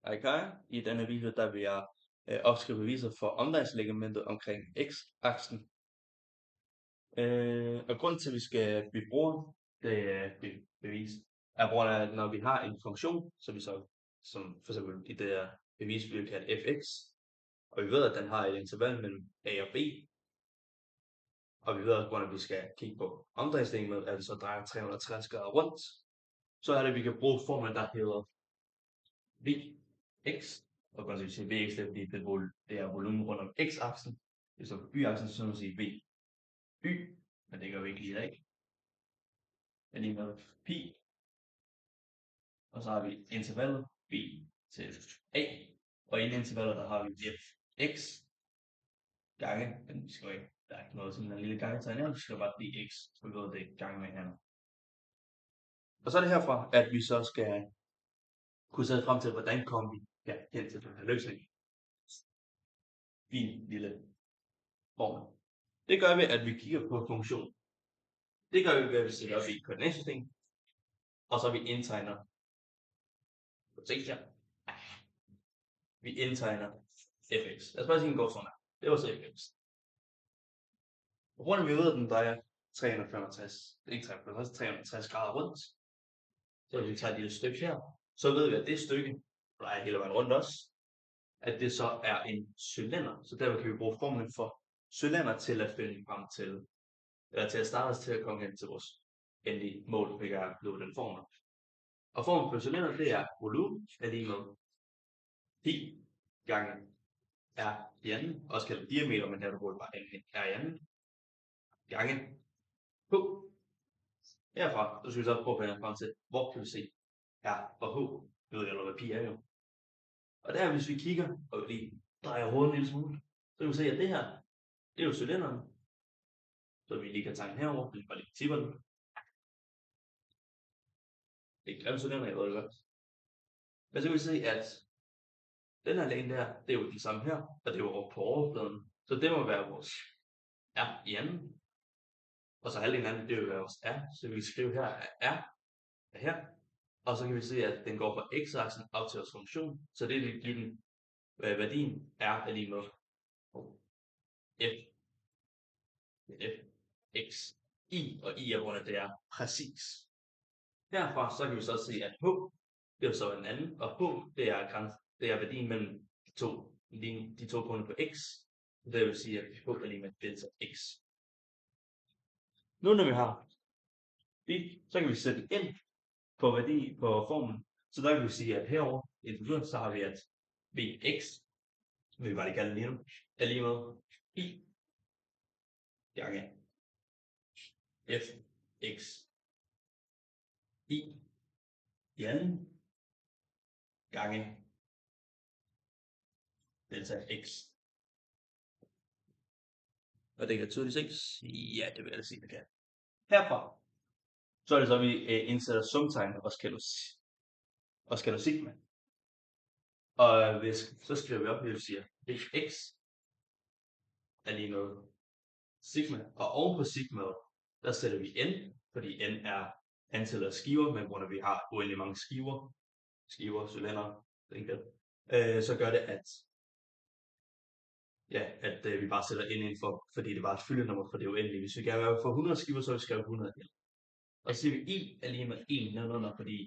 Hej Kaja. I denne video der vil jeg opskrive beviset for omdrejningslegamentet omkring x-aksen. Og grunden til, at vi bruger det bevis, er på grund af, at når vi har en funktion, som for eksempel i det her bevis bliver kaldt fx, og vi ved, at den har et interval mellem a og b, og vi ved også, at vi skal kigge på omdrejningslegamentet, at det så drejer 360 grader rundt, så er det, at vi kan bruge formlen, der hedder vx, og kan sige vx, det er fordi det er volumen rundt om x-aksen, det er så på y-aksen, så må sige v y, men det gør vi ikke lige i dag. Men lige med pi, og så har vi intervallet b til a, og i intervallet der har vi fx gange, men vi skal ikke, der er ikke noget sådan en lille gangetegn her, vi skal bare blive x, så vi ved, det er gange med hinanden. Og så er det herfra, at vi så skal kunne sætte frem til, hvordan kommer vi hen til den her løsning. Fin lille formel. Det gør vi, at vi kigger på funktionen. Det gør vi ved at vi sætter op i et koordinatsystem, og så vi indtegner. Vi indtegner fx. Lad os bare sige, at den går sådan her. Det var så fx. På grund af, at vi ved, at den drejer 360 grader rundt, så hvis vi tager et lille stykke her, så ved vi, at det stykke drejer hele vejen rundt også, at det så er en cylinder. Så derfor kan vi bruge formlen for cylinder til at finde frem til, eller til at starte os til at komme hen til vores endelige mål, hvilket er blevet den formel. Og formlen for cylinder, det er volumen er lige med pi gange r i anden, også kaldet diameter, men her du bruger bare r i anden, gange h. Herfra, så skal vi så prøve at finde frem til, hvor kan vi se r og h, ved jeg hvad pi er jo. Og der, hvis vi kigger, og vi lige drejer hovedet en lille smule, så kan vi se, at det her, det er jo cylinderen. Så vi lige kan tegne herover, vi bare lige tipper den. Det er glemt cylinder, jeg ved det godt. Men så kan vi se, at den her længde der, det er jo den samme her, og det er jo på overfladen. Så det må være vores r i anden. Og så halvdelen af den, det vil være vores r. Så vi kan skrive her, at r er her. Og så kan vi se, at den går fra x-aksen op til vores funktion. Så det vil give den værdien r er lige med f x i, og i er grund af, det er præcis. Herfra så kan vi så se, at h, det er så en anden, og h, det er værdien mellem de to punkter på x. Det vil sige, at h er lige med delta x. Nu når vi har det, så kan vi sætte ind på formlen. Så der kan vi sige, at herover i integration, så har vi, at vx, vil vi bare lige kalde det lige nu, er lige med i gange fx i anden gange delta x. Og det kan tydeligt ses. Ja, det vil jeg da sige, det kan. Herfra, så er det så, at vi indsætter sumtegn og skalor sigma. Og så skriver vi op, at vi siger, at x er lige med sigma. Og oven på sigmaet, der sætter vi n, fordi n er antallet af skiver, men grund af, at vi har uendelig mange skiver, cylinder, så gør det, at vi bare sætter n ind for, fordi det var et fyldenummer, for det er uendeligt. Hvis vi gerne vil få 100 skiver, så vil vi skrive 100 ind. Og så siger vi, i er lige med 1 nedenunder, fordi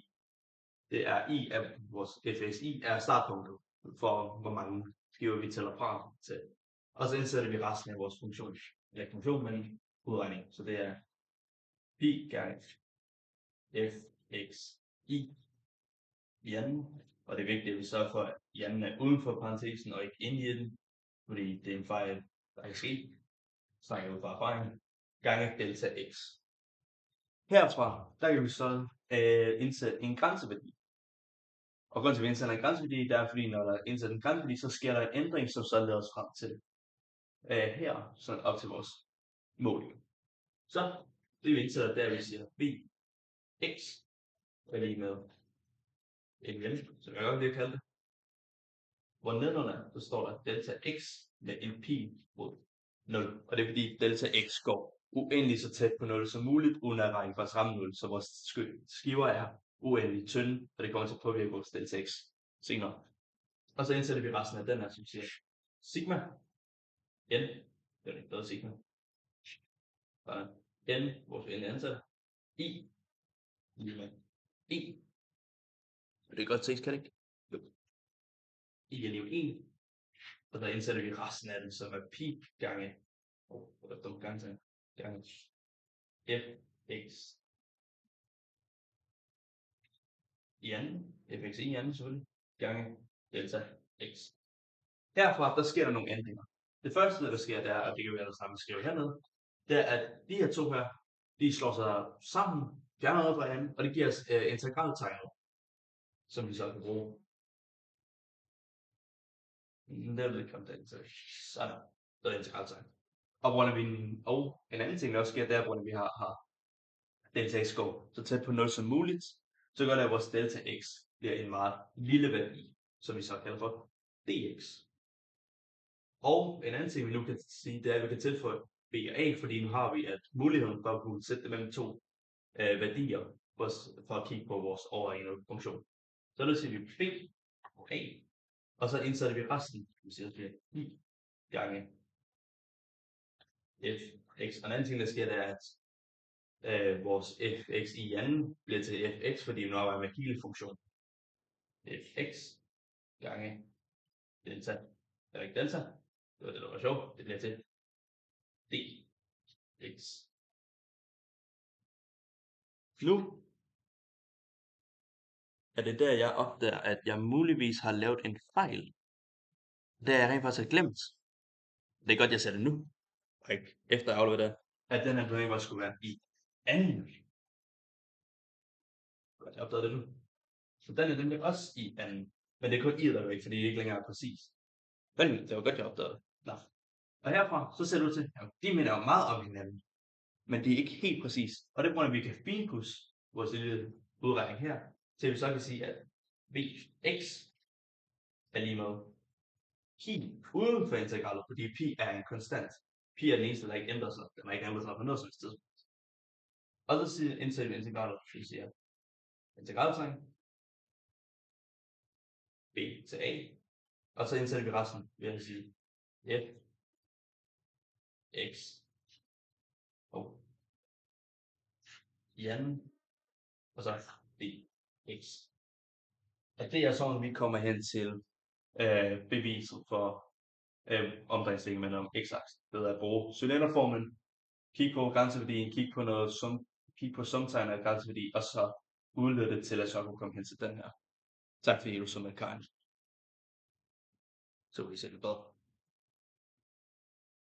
det er i af vores fxi er startpunktet for, hvor mange skiver vi tæller fra til. Og så indsætter vi resten af vores funktion, men udregning. Så det er pi gange fx i anden. Og det er vigtigt, at vi sørger for, at i anden er uden for parentesen og ikke inde i den, fordi det er en fejl, der kan ske. Snakker ud fra erfaring. Gange delta x. Herfra, der kan vi så indsætte en grænseværdi. Og grunden til, at vi indsætter en grænseværdi, det er, fordi når der er indsat en grænseværdi, så sker der en ændring, som så leder os frem til her, så op til vores mål. Så det vi indsætter, der vi siger, vx er lige med en vel, som jeg godt vil kalde det. Hvor nedenunder, så står der delta x med en pi mod 0. Og det er fordi delta x går uendelig så tæt på 0 som muligt, uden at række vores ramme 0, så vores skiver er uendelig tynde, og det kommer til at påvirke vores delta x senere. Og så indsætter vi resten af den her, som siger sigma n, det er ikke bedre sigma, og n, vores n ansætter, i, lige med e. Det er godt ses, kan det ikke? Jo. I er lige 1, og der indsætter vi resten af den, som er pi gange, gange fx i anden, fx i anden selvfølgelig, gange delta x. Herfra, der sker der nogle ændringer. Det første, der sker, det er, at det kan være, der samme skrive hernede, det er, at de her to her, de slår sig sammen, fjerner noget fra hinanden, og det giver os integraltegnet, som vi så kan bruge. Never come down to sådan, der er integraltegn. Og en anden ting, der også sker, det er, at vi har delta x går så tæt på 0 som muligt, så gør det, at vores delta x bliver en meget lille værdi, som vi så kalder for dx. Og en anden ting, vi nu kan sige, det er, at vi kan tilføje b og a, fordi nu har vi at muligheden for at kunne sætte det mellem to værdier, for at kigge på vores overegnede funktion. Så det siger vi b og a, og så indsætter vi resten, vi siger, det bliver i gange fx. Og en anden ting, der sker, det er, at vores fx i anden bliver til fx, fordi vi nu arbejder med hele funktion. Fx gange delta, eller ikke delta, det var det, der var sjovt, det bliver til dx. Nu er det der, jeg opdager, at jeg muligvis har lavet en fejl. Det har jeg rent faktisk glemt. Det er godt, jeg sætter det nu, og ikke efter jeg afleverer det, at den her rent faktisk skulle være i anden. Godt, jeg opdagede det nu. Så den er nemlig også i anden. Men det er kun i, der er ikke, fordi det ikke længere er præcis. Men det var godt, jeg opdagede det. Nå. Og herfra, så ser du til, at de minder jo meget om hinanden. Men det er ikke helt præcis. Og det bruger vi kan finpudse vores lille udregning her, til vi så kan sige, at vx er lige med pi uden for integralet, fordi pi er en konstant. Pi er den eneste, der ikke ændrer sig. Den har ikke ændret sig på noget som helst tidspunkt. Og så indsætter vi integralet, så vi siger integraltegn b til a, og så indsætter vi resten ved at sige f x og i anden, og så dx. Og det er sådan, vi kommer hen til beviset for omdrejningslængden om x-aksen ved at bruge cylinderformen, kigge på grænseværdien, kigge på sumtegn af grænseværdi, og så udnytte det til at så kunne komme hen til den her. Tak fordi du så med, Karin. Så vi ser det bedre.